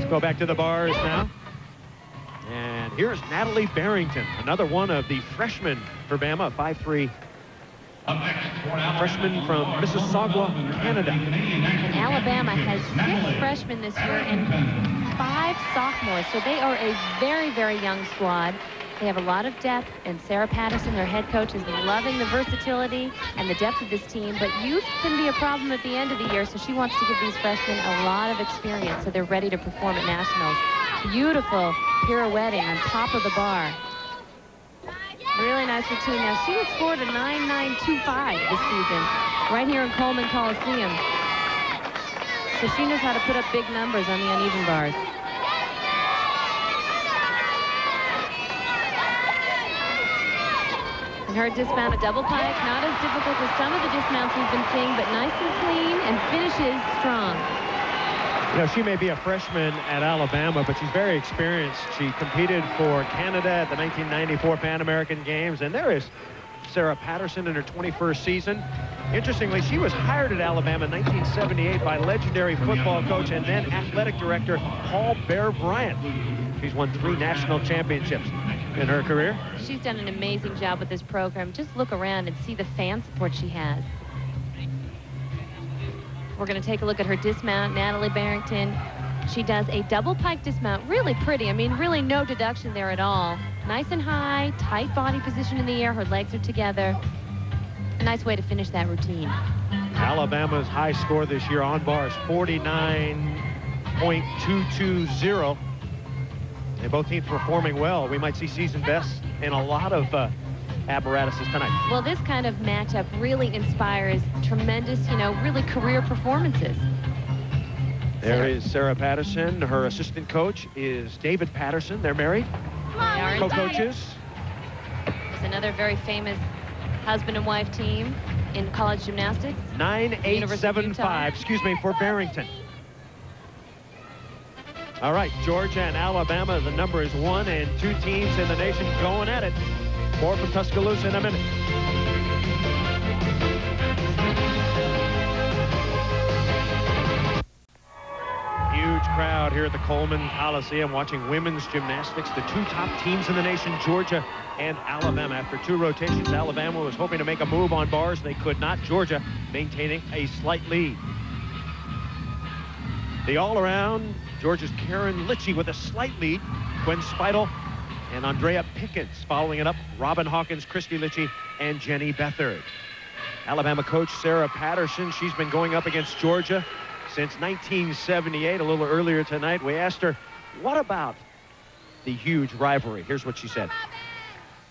go back to the bars now. And here's Natalie Barrington, another one of the freshmen for Bama, 5'3". Freshman from Mississauga, Canada. And Alabama has 6 freshmen this year and 5 sophomores, so they are a very, very young squad. They have a lot of depth, and Sarah Patterson, their head coach, is loving the versatility and the depth of this team, but youth can be a problem at the end of the year, so she wants to give these freshmen a lot of experience so they're ready to perform at nationals. Beautiful pirouetting on top of the bar. Really nice routine. Now, she has scored a 9.925 this season, right here in Coleman Coliseum. So she knows how to put up big numbers on the uneven bars. And her dismount, a double pike, not as difficult as some of the dismounts we've been seeing, but nice and clean and finishes strong. You know, she may be a freshman at Alabama, but she's very experienced. She competed for Canada at the 1994 Pan American Games, and there is Sarah Patterson in her 21st season. Interestingly, she was hired at Alabama in 1978 by legendary football coach and then athletic director Paul Bear Bryant. She's won 3 national championships in her career. She's done an amazing job with this program. Just look around and see the fan support she has. We're going to take a look at her dismount, Natalie Barrington. She does a double pike dismount, really pretty. I mean, really no deduction there at all. Nice and high, tight body position in the air. Her legs are together. A nice way to finish that routine. Alabama's high score this year on bars, 49.220. And both teams performing well. We might see season bests in a lot of apparatuses tonight. Well, this kind of matchup really inspires tremendous, you know, really career performances. There is Sarah Patterson. Her assistant coach is David Patterson. They're married. Co-coaches. There's another very famous husband and wife team in college gymnastics. 9.875, excuse me, for Barrington. All right, Georgia and Alabama, the number is 1 and 2 teams in the nation going at it. More from Tuscaloosa in a minute. Huge crowd here at the Coleman Coliseum watching women's gymnastics. The 2 top teams in the nation, Georgia and Alabama. After 2 rotations, Alabama was hoping to make a move on bars. They could not. Georgia maintaining a slight lead. The all-around, Georgia's Karen Litchie with a slight lead. Gwen Speidel and Andrea Pickens following it up. Robin Hawkins, Christy Litchie, and Jenny Bethard. Alabama coach Sarah Patterson, she's been going up against Georgia since 1978. A little earlier tonight, we asked her, what about the huge rivalry? Here's what she said.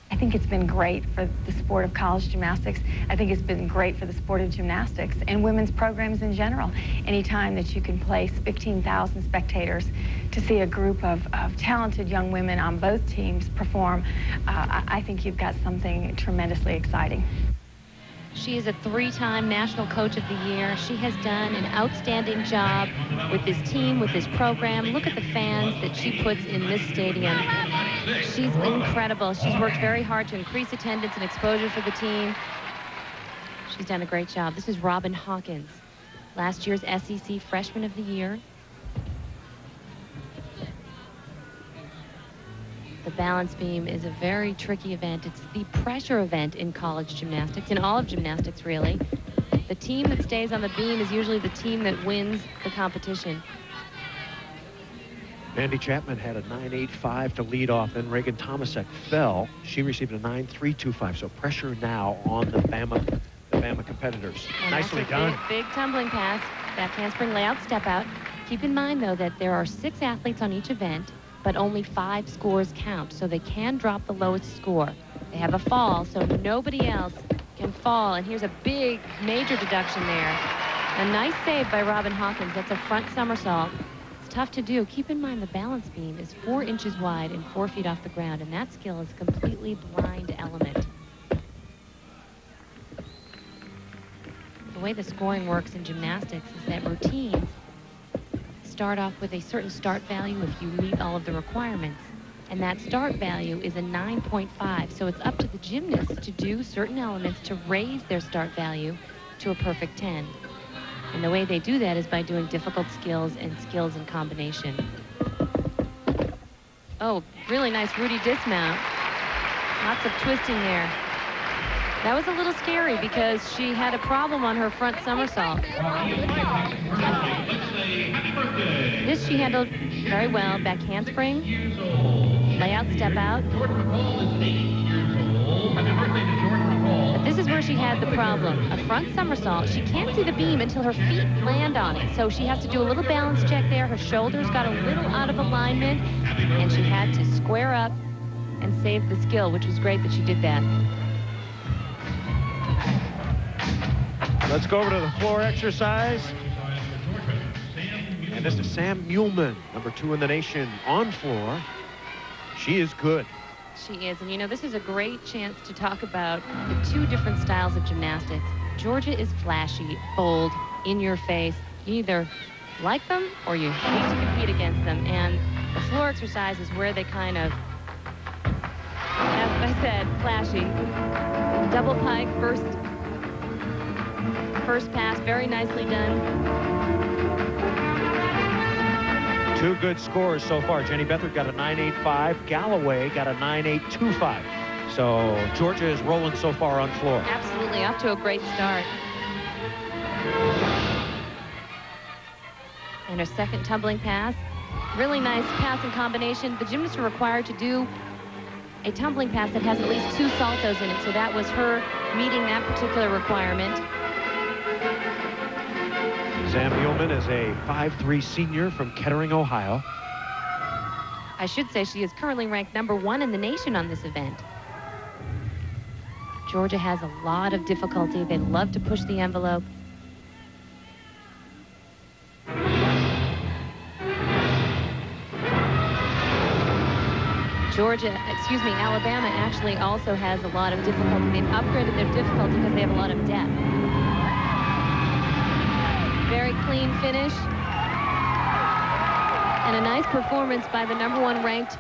I think it's been great for the sport of college gymnastics. I think it's been great for the sport of gymnastics and women's programs in general. Anytime that you can place 15,000 spectators to see a group of talented young women on both teams perform, I think you've got something tremendously exciting. She is a 3-time National Coach of the Year. She has done an outstanding job with this team, with this program. Look at the fans that she puts in this stadium. She's incredible. She's worked very hard to increase attendance and exposure for the team. She's done a great job. This is Robin Hawkins, last year's SEC Freshman of the Year. The balance beam is a very tricky event. It's the pressure event in college gymnastics, in all of gymnastics, really. The team that stays on the beam is usually the team that wins the competition. Mandy Chapman had a 9.85 to lead off, then Reagan Tomasek fell. She received a 9.325, so pressure now on the Bama competitors. And nicely done. Big tumbling pass, back handspring layout, step out. Keep in mind, though, that there are 6 athletes on each event, but only 5 scores count, so they can drop the lowest score. They have a fall, so nobody else can fall. And here's a big, major deduction there. A nice save by Robin Hawkins. That's a front somersault. It's tough to do. Keep in mind the balance beam is 4 inches wide and 4 feet off the ground, and that skill is a completely blind element. The way the scoring works in gymnastics is that routines start off with a certain start value if you meet all of the requirements, and that start value is a 9.5, so it's up to the gymnast to do certain elements to raise their start value to a perfect 10. And the way they do that is by doing difficult skills and skills in combination. Oh, really nice Rudy dismount. Lots of twisting there. That was a little scary because she had a problem on her front somersault. This she handled very well. Back handspring, layout, step out. But this is where she had the problem. A front somersault. She can't see the beam until her feet land on it. So she has to do a little balance check there. Her shoulders got a little out of alignment, and she had to square up and save the skill, which was great that she did that. Let's go over to the floor exercise. And this is Sam Muhleman, number 2 in the nation, on floor. She is good. She is. And, you know, this is a great chance to talk about the 2 different styles of gymnastics. Georgia is flashy, bold, in your face. You either like them or you hate to compete against them. And the floor exercise is where they kind of, as I said, flashy. Double pike, first pass, very nicely done. 2 good scores so far. Jenny Bethard got a 9.85. Galloway got a 9.825. So Georgia is rolling so far on floor. Absolutely, off to a great start. And her second tumbling pass. Really nice passing combination. The gymnasts are required to do a tumbling pass that has at least 2 saltos in it. So that was her meeting that particular requirement. Sam Muhleman is a 5'3" senior from Kettering, Ohio. I should say she is currently ranked number 1 in the nation on this event. Georgia has a lot of difficulty. They love to push the envelope. Alabama actually also has a lot of difficulty. They've upgraded their difficulty because they have a lot of depth. Very clean finish. And a nice performance by the number 1 ranked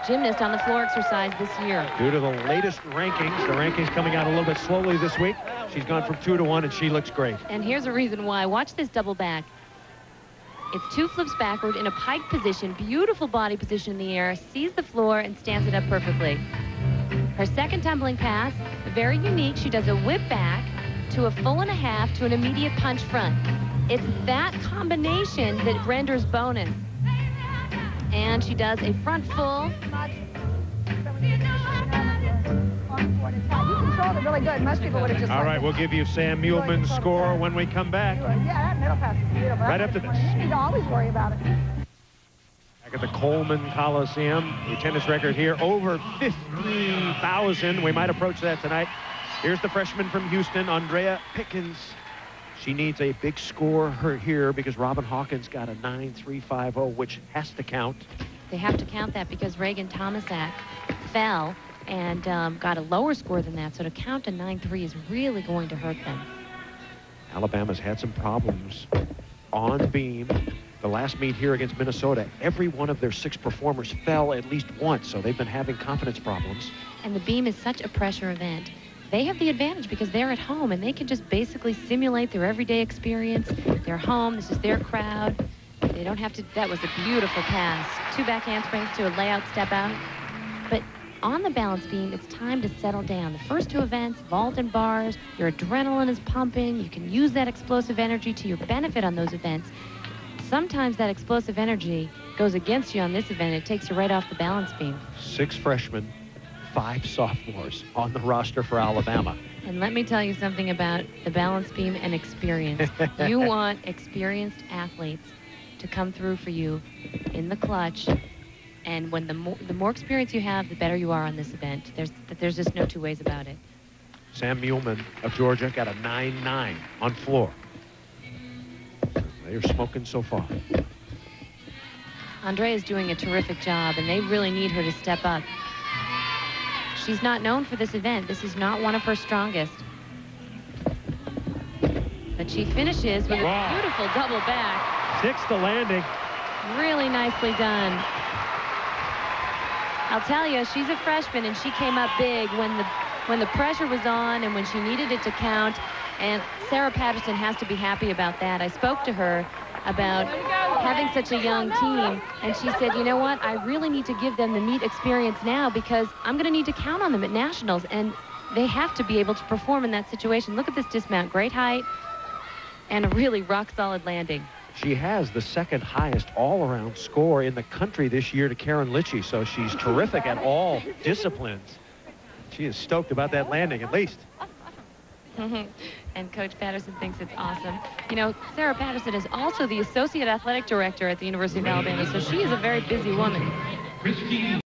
gymnast on the floor exercise this year. Due to the latest rankings, the rankings coming out a little bit slowly this week, she's gone from 2 to 1, and she looks great. And here's a reason why. Watch this double back. It's 2 flips backward in a pike position, beautiful body position in the air, sees the floor and stands it up perfectly. Her second tumbling pass, very unique. She does a whip back to a full and a half to an immediate punch front. It's that combination that renders bonus. And she does a front full. You controlled it really good. Most people would have just. All right, we'll give you Sam Muhleman's score when we come back. Yeah, that middle pass is beautiful. Right after this. You need to always worry about it. Back at the Coleman Coliseum, the attendance record here over 50,000. We might approach that tonight. Here's the freshman from Houston, Andree Pickens. She needs a big score here because Robin Hawkins got a 9.350, which has to count. They have to count that because Reagan Tomasak fell and got a lower score than that. So to count a 9.3 is really going to hurt them. Alabama's had some problems on beam. The last meet here against Minnesota, every one of their 6 performers fell at least once. So they've been having confidence problems. And the beam is such a pressure event. They have the advantage because they're at home and they can just basically simulate their everyday experience. They're home, this is their crowd. They don't have to, that was a beautiful pass. 2 back handsprings to a layout step out. But on the balance beam, it's time to settle down. The first 2 events, vault and bars, your adrenaline is pumping. You can use that explosive energy to your benefit on those events. Sometimes that explosive energy goes against you on this event. It takes you right off the balance beam. 6 freshmen, 5 sophomores on the roster for Alabama. And let me tell you something about the balance beam and experience. You want experienced athletes to come through for you in the clutch. And when the more experience you have, the better you are on this event. There's just no 2 ways about it. Sam Muhleman of Georgia got a 9.9 on floor. They're smoking so far. Andree is doing a terrific job, and they really need her to step up. She's not known for this event. This is not one of her strongest. But she finishes with a beautiful double back. 6th to landing. Really nicely done. I'll tell you, she's a freshman, and she came up big when the pressure was on and when she needed it to count. And Sarah Patterson has to be happy about that. I spoke to her about having such a young team. And she said, you know what, I really need to give them the meet experience now because I'm going to need to count on them at nationals. And they have to be able to perform in that situation. Look at this dismount. Great height and a really rock-solid landing. She has the second highest all-around score in the country this year to Karen Litchie, so she's terrific at all disciplines. She is stoked about that landing, at least. And Coach Patterson thinks it's awesome. You know, Sarah Patterson is also the Associate Athletic Director at the University of Alabama, so she is a very busy woman.